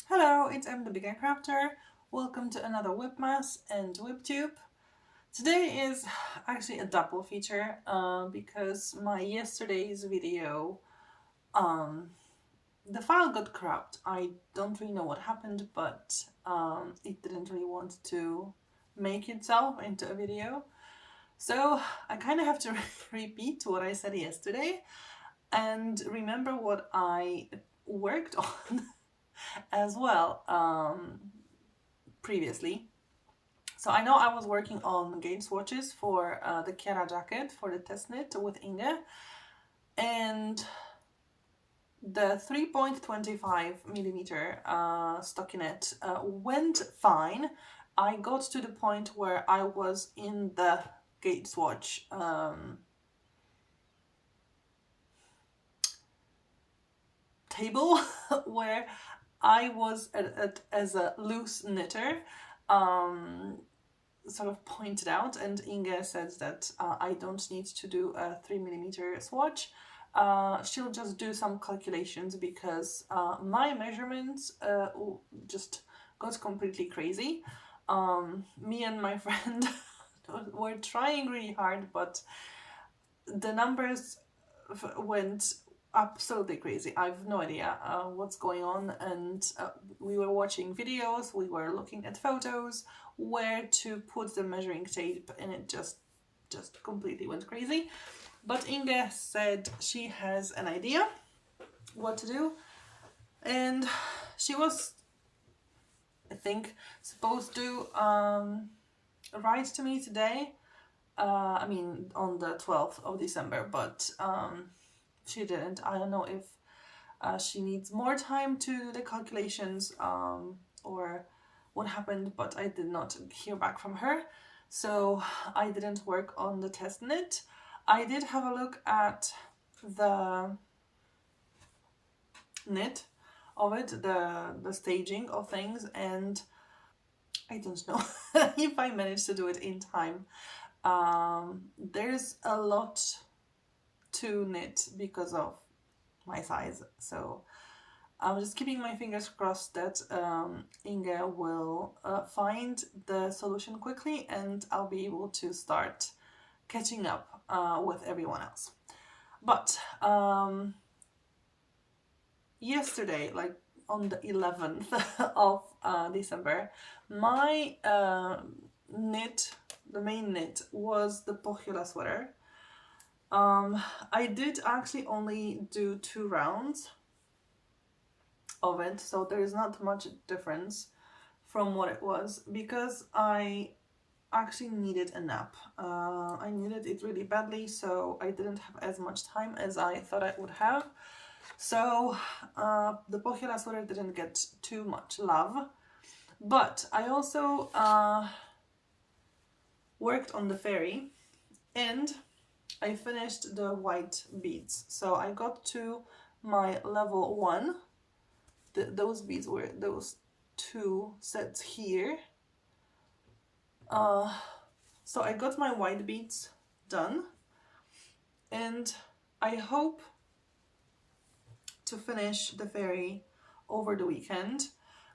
Hello, it's M the Beginner Crafter. Welcome to another WIPMAS and WIPTube. Today is actually a double feature because my yesterday's video, the file got corrupt. I don't really know what happened, but it didn't really want to make itself into a video. So I kind of have to repeat what I said yesterday and remember what I worked on as well previously. So I know I was working on gauge swatches for the Chiara jacket for the test knit with Inge, and the 3.25 millimeter stockinette went fine. I got to the point where I was in the gauge swatch table where I was as a loose knitter, sort of pointed out, and Inge said that I don't need to do a 3mm swatch. She'll just do some calculations because my measurements just got completely crazy. Me and my friend were trying really hard, but the numbers went absolutely crazy. I have no idea what's going on, and we were watching videos, we were looking at photos, where to put the measuring tape, and it just completely went crazy. But Inge said she has an idea what to do, and she was, I think, supposed to write to me today. I mean, on the 12th of December, but she didn't. I don't know if she needs more time to do the calculations or what happened, but I did not hear back from her. So I didn't work on the test knit. I did have a look at the knit of it, the staging of things, and I don't know if I managed to do it in time. There's a lot to knit because of my size, so I'm just keeping my fingers crossed that Inge will find the solution quickly and I'll be able to start catching up with everyone else. But yesterday, like on the 11th of December, my knit, the main knit, was the Pohjola sweater. I did actually only do 2 rounds of it, so there is not much difference from what it was because I actually needed a nap. I needed it really badly, so I didn't have as much time as I thought I would have. So the Pohjola sweater didn't get too much love, but I also worked on the fairy and I finished the white beads. So I got to my level 1. Those beads were those 2 sets here. So I got my white beads done, and I hope to finish the fairy over the weekend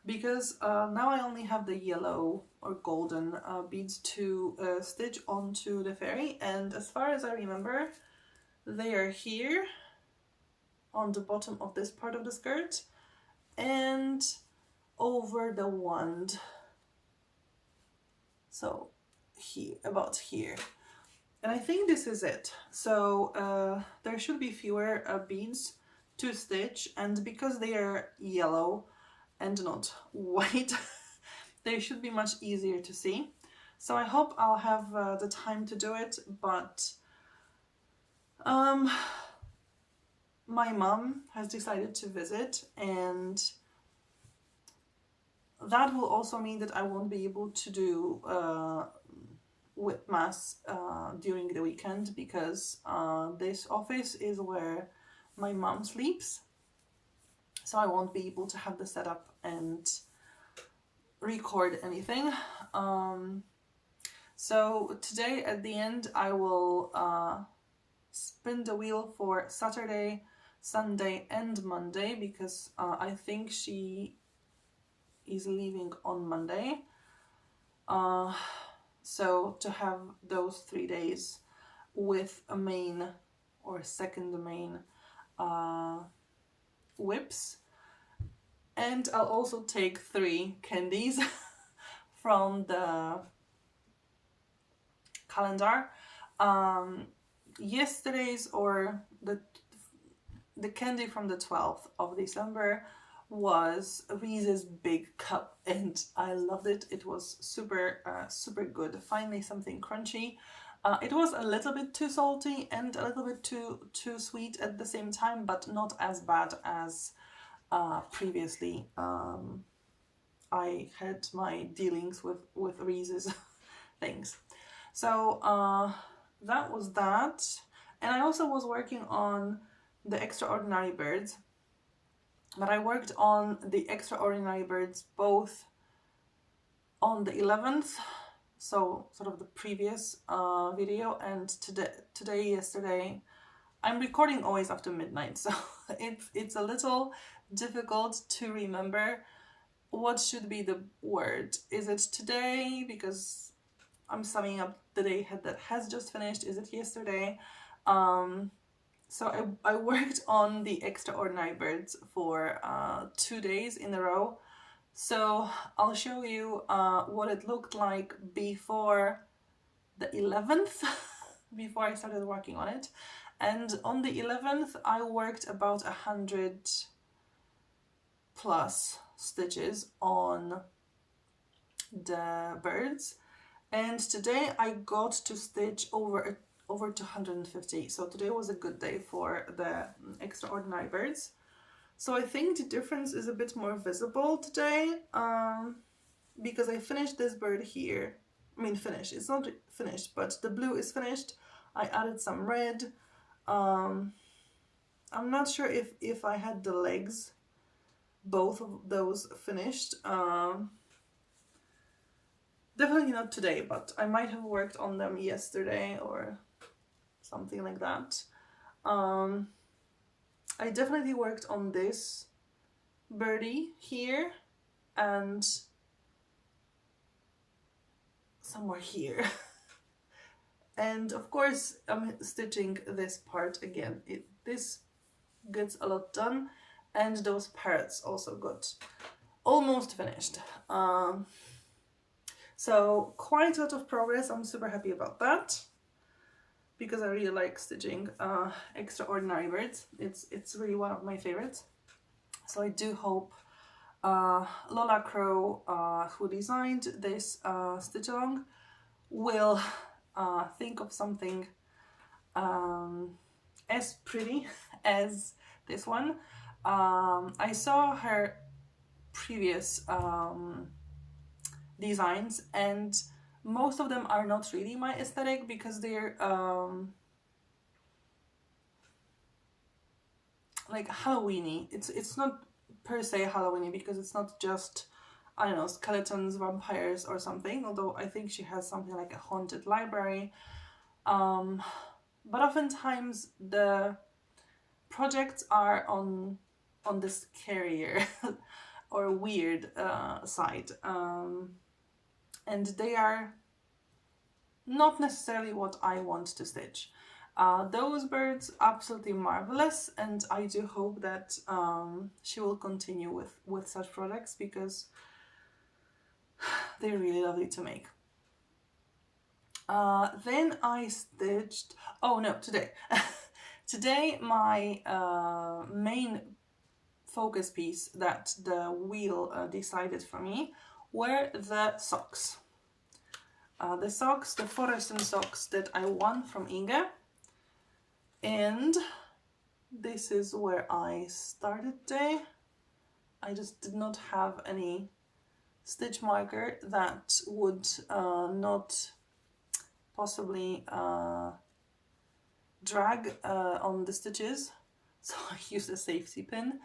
because now I only have the yellow or golden beads to stitch onto the fairy, and as far as I remember, they are here on the bottom of this part of the skirt and over the wand, so here, about here, and I think this is it. So there should be fewer beads to stitch, and because they are yellow and not white they should be much easier to see. So I hope I'll have the time to do it, but my mom has decided to visit, and that will also mean that I won't be able to do WIPMAS during the weekend because this office is where my mom sleeps, so I won't be able to have the setup and record anything. So today at the end I will spin the wheel for Saturday, Sunday and Monday because I think she is leaving on Monday. So to have those 3 days with a main or second main WIPs. And I'll also take 3 candies from the calendar. Yesterday's, or the candy from the 12th of December was Reese's Big Cup, and I loved it. It was super good. Finally something crunchy. It was a little bit too salty and a little bit too sweet at the same time, but not as bad as previously. I had my dealings with Reese's things. So that was that. And I also was working on the Extraordinary Birds, but I worked on the Extraordinary Birds both on the 11th, so sort of the previous video, and yesterday. I'm recording always after midnight, so it's a little difficult to remember what should be the word. Is it today, because I'm summing up the day that has just finished? Is it yesterday? So I worked on the Extraordinary Birds for 2 days in a row. So I'll show you what it looked like before the 11th, before I started working on it. And on the 11th, I worked about 100 plus stitches on the birds. And today I got to stitch over 250. So today was a good day for the Extraordinary Birds. So I think the difference is a bit more visible today, because I finished this bird here. I mean, finished, it's not finished, but the blue is finished. I added some red. I'm not sure if I had the legs, both of those finished. Definitely not today, but I might have worked on them yesterday or something like that. I definitely worked on this birdie here and somewhere here. And of course I'm stitching this part again. This gets a lot done, and those parrots also got almost finished. So quite a lot of progress. I'm super happy about that, because I really like stitching Extraordinary Birds. It's really one of my favorites. So I do hope Lola Crow, who designed this stitch along, will think of something as pretty as this one. I saw her previous designs, and most of them are not really my aesthetic, because they're like Halloweeny. It's not per se Halloweeny, because it's not just, I don't know, skeletons, vampires or something, although I think she has something like a haunted library. But oftentimes the projects are on the scarier or weird side, and they are not necessarily what I want to stitch. Those birds, absolutely marvelous, and I do hope that she will continue with such projects, because they're really lovely to make. Then I stitched, oh no, today. Today my main focus piece that the wheel decided for me were the socks. The Forresten socks that I won from Inge. And this is where I started today. I just did not have any stitch marker that would not possibly drag on the stitches, so I used a safety pin.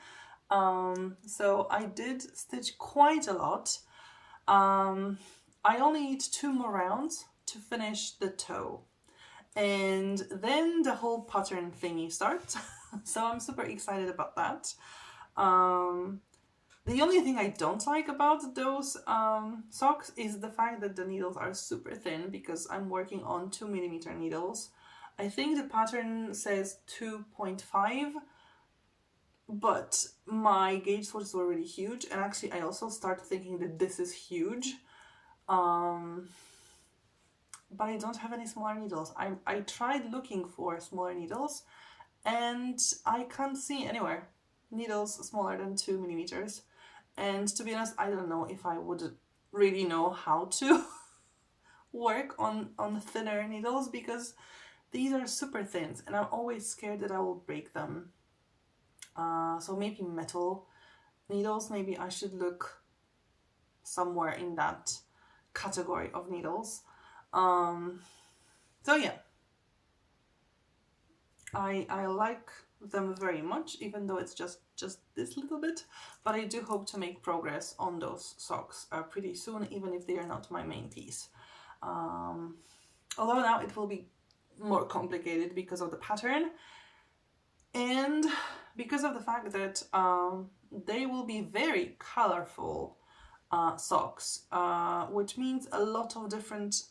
So I did stitch quite a lot. I only need 2 more rounds to finish the toe, and then the whole pattern thingy starts. So I'm super excited about that. The only thing I don't like about those socks is the fact that the needles are super thin, because I'm working on 2mm needles. I think the pattern says 2.5, but my gauge swatches were really huge, and actually I also started thinking that this is huge. But I don't have any smaller needles. I tried looking for smaller needles, and I can't see anywhere needles smaller than 2mm. And to be honest, I don't know if I would really know how to work on thinner needles, because these are super thin and I'm always scared that I will break them. So maybe metal needles, maybe I should look somewhere in that category of needles. So yeah, I like them very much, even though it's just this little bit, but I do hope to make progress on those socks pretty soon, even if they are not my main piece. Although now it will be more complicated because of the pattern and because of the fact that they will be very colorful socks, which means a lot of different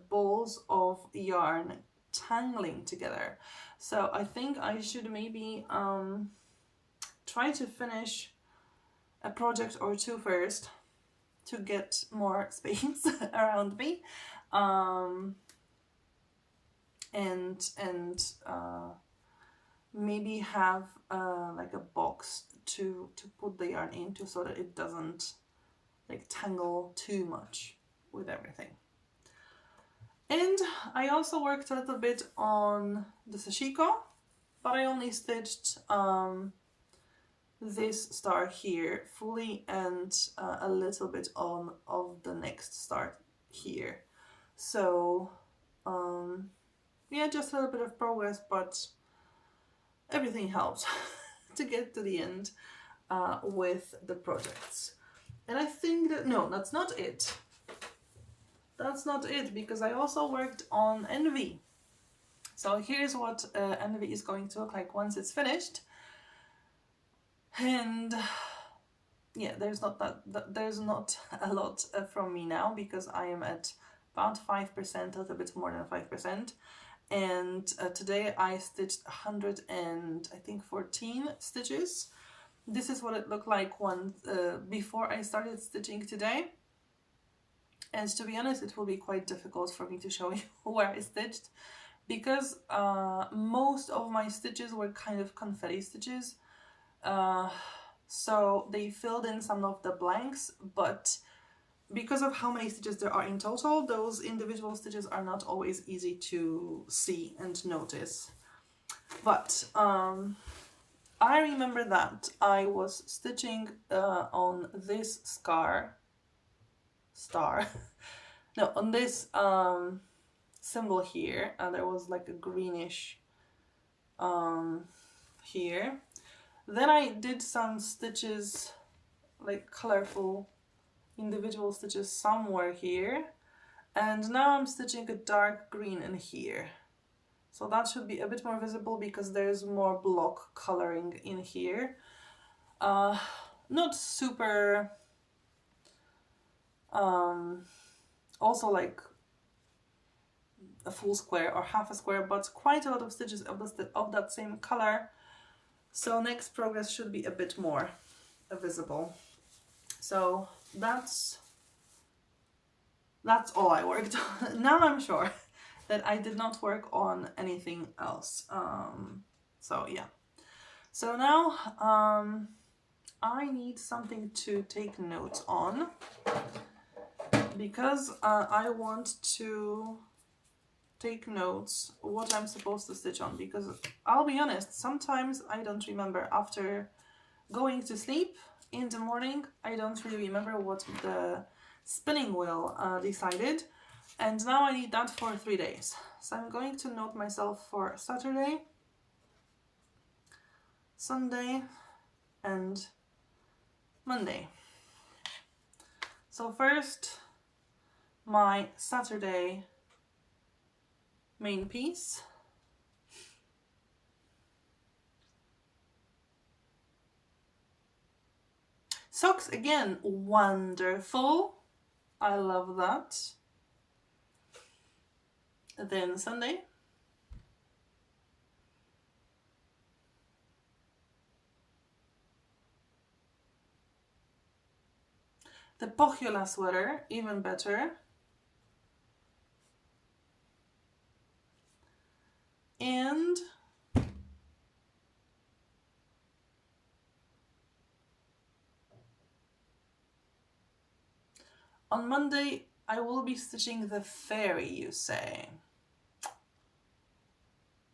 balls of yarn tangling together. So I think I should maybe try to finish a project or two first to get more space around me, and maybe have like a box to put the yarn into, so that it doesn't like tangle too much with everything. And I also worked a little bit on the Sashiko, but I only stitched this star here fully and a little bit on of the next star here. So yeah, just a little bit of progress, but everything helps to get to the end with the projects. And I think that, no, that's not it. That's not it, because I also worked on Envy. So here's what Envy is going to look like once it's finished. And yeah, there's not a lot from me now, because I am at about 5%, a little bit more than 5%. And today I stitched 114 stitches. This is what it looked like before I started stitching today. And to be honest, it will be quite difficult for me to show you where I stitched, because most of my stitches were kind of confetti stitches. So they filled in some of the blanks, but because of how many stitches there are in total, those individual stitches are not always easy to see and notice. But I remember that I was stitching on this on this symbol here, and there was like a greenish here. Then I did some stitches, like colorful individual stitches somewhere here, and now I'm stitching a dark green in here. So that should be a bit more visible because there's more block coloring in here. Not super, also like a full square or half a square, but quite a lot of stitches of that same color. So next progress should be a bit more visible. So that's all I worked on. Now I'm sure that I did not work on anything else. So yeah. So now I need something to take notes on, because I want to take notes what I'm supposed to stitch on, because I'll be honest, sometimes I don't remember. After going to sleep in the morning, I don't really remember what the spinning wheel decided, and now I need that for 3 days. So I'm going to note myself for Saturday, Sunday and Monday. So first, my Saturday main piece. Socks again, wonderful. I love that. Then Sunday. The Pohjola sweater, even better. And on Monday, I will be stitching the fairy, you say?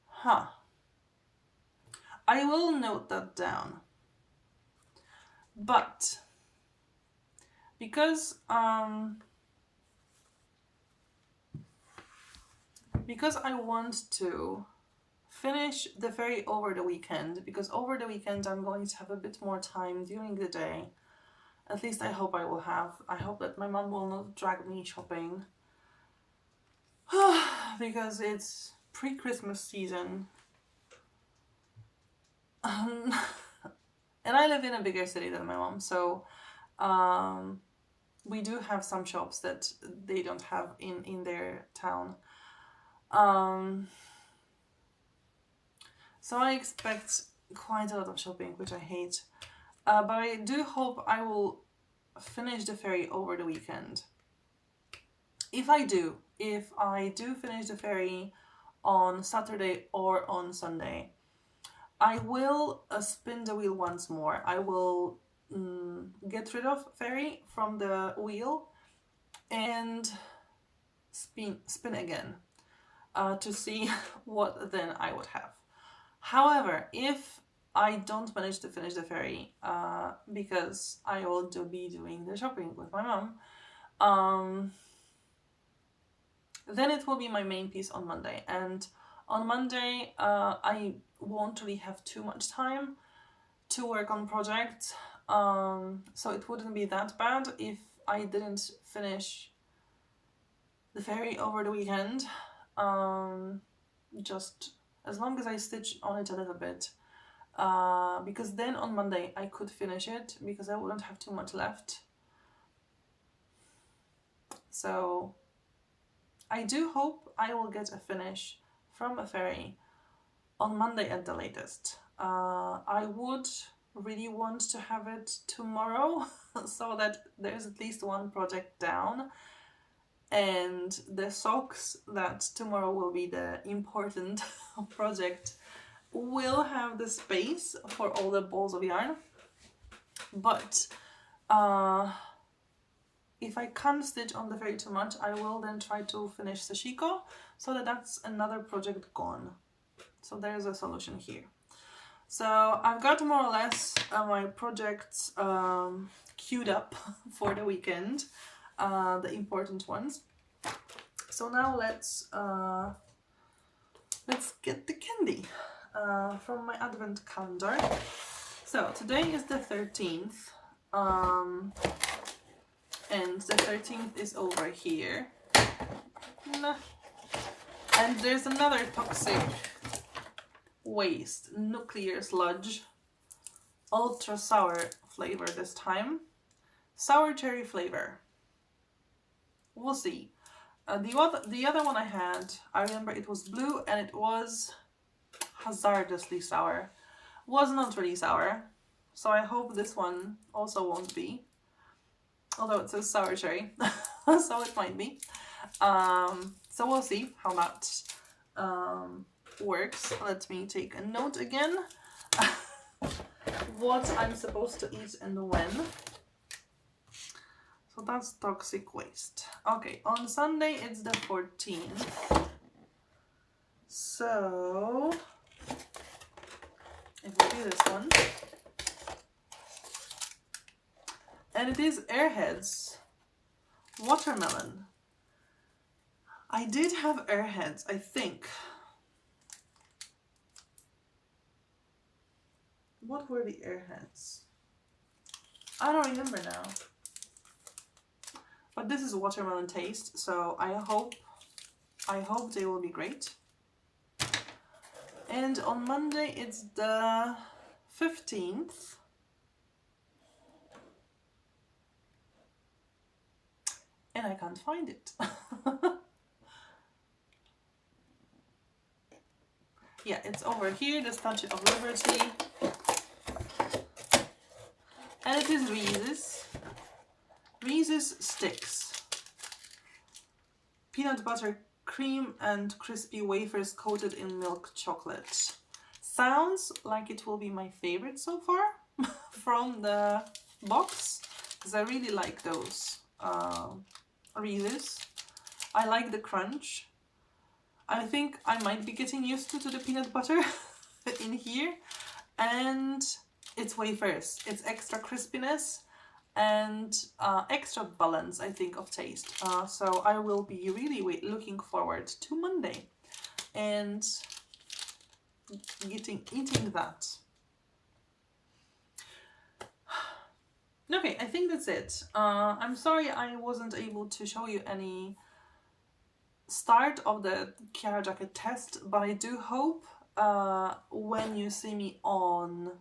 Huh. I will note that down. But because I want to finish the fairy over the weekend, because over the weekend I'm going to have a bit more time during the day. At least I hope I will have. I hope that my mom will not drag me shopping. Because it's pre-Christmas season. And I live in a bigger city than my mom, so we do have some shops that they don't have in their town. So I expect quite a lot of shopping, which I hate. But I do hope I will finish the fairy over the weekend. If I do finish the fairy on Saturday or on Sunday, I will spin the wheel once more. I will get rid of fairy from the wheel and spin again to see what then I would have. However, if I don't manage to finish the fairy because I will be doing the shopping with my mom, then it will be my main piece on Monday. And on Monday, I won't really have too much time to work on projects, so it wouldn't be that bad if I didn't finish the fairy over the weekend. Just as long as I stitch on it a little bit, because then on Monday I could finish it because I wouldn't have too much left. So I do hope I will get a finish from a fairy on Monday at the latest. I would really want to have it tomorrow so that there's at least one project down, and the socks, that tomorrow will be the important project, will have the space for all the balls of yarn. But if I can't stitch on the fairy too much, I will then try to finish Sashiko, so that's another project gone. So there's a solution here. So I've got more or less my projects queued up for the weekend, the important ones. So now let's get the candy from my advent calendar. So today is the 13th, and the 13th is over here. And there's another toxic waste, nuclear sludge, ultra sour flavor this time, sour cherry flavor. We'll see. The other one I had, I remember it was blue and it was hazardously sour. Was not really sour, so I hope this one also won't be. Although it says sour cherry, so it might be. So we'll see how that works. Let me take a note again. What I'm supposed to eat and when. So that's toxic waste. Okay, on Sunday it's the 14th. So it will be this one. And it is Airheads Watermelon. I did have Airheads, I think. What were the Airheads? I don't remember now. But this is watermelon taste, so I hope they will be great. And on Monday it's the 15th. I can't find it. Yeah, it's over here, the Statue of Liberty. And it is Reese's Sticks. Peanut butter cream and crispy wafers coated in milk chocolate. Sounds like it will be my favorite so far from the box, because I really like those Reese's. I like the crunch. I think I might be getting used to the peanut butter in here, and it's wafers. It's extra crispiness and extra balance, I think, of taste. So I will be really looking forward to Monday and eating that. Okay, I think that's it. I'm sorry I wasn't able to show you any start of the Chiara jacket test, but I do hope when you see me on,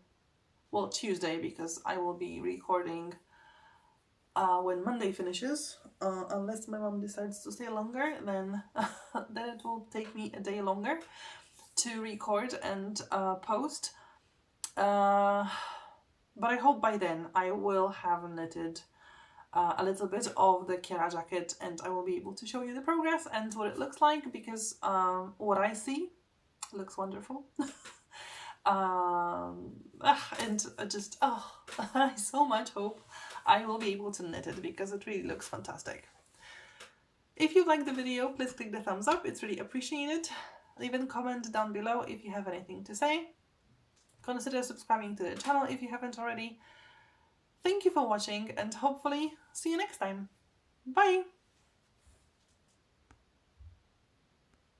well, Tuesday, because I will be recording when Monday finishes, unless my mom decides to stay longer, then then it will take me a day longer to record and post. But I hope by then I will have knitted a little bit of the Chiara jacket, and I will be able to show you the progress and what it looks like, because what I see looks wonderful. And just, I so much hope I will be able to knit it, because it really looks fantastic. If you liked the video, please click the thumbs up, it's really appreciated. Leave a comment down below if you have anything to say. Consider subscribing to the channel if you haven't already. Thank you for watching, and hopefully see you next time. Bye!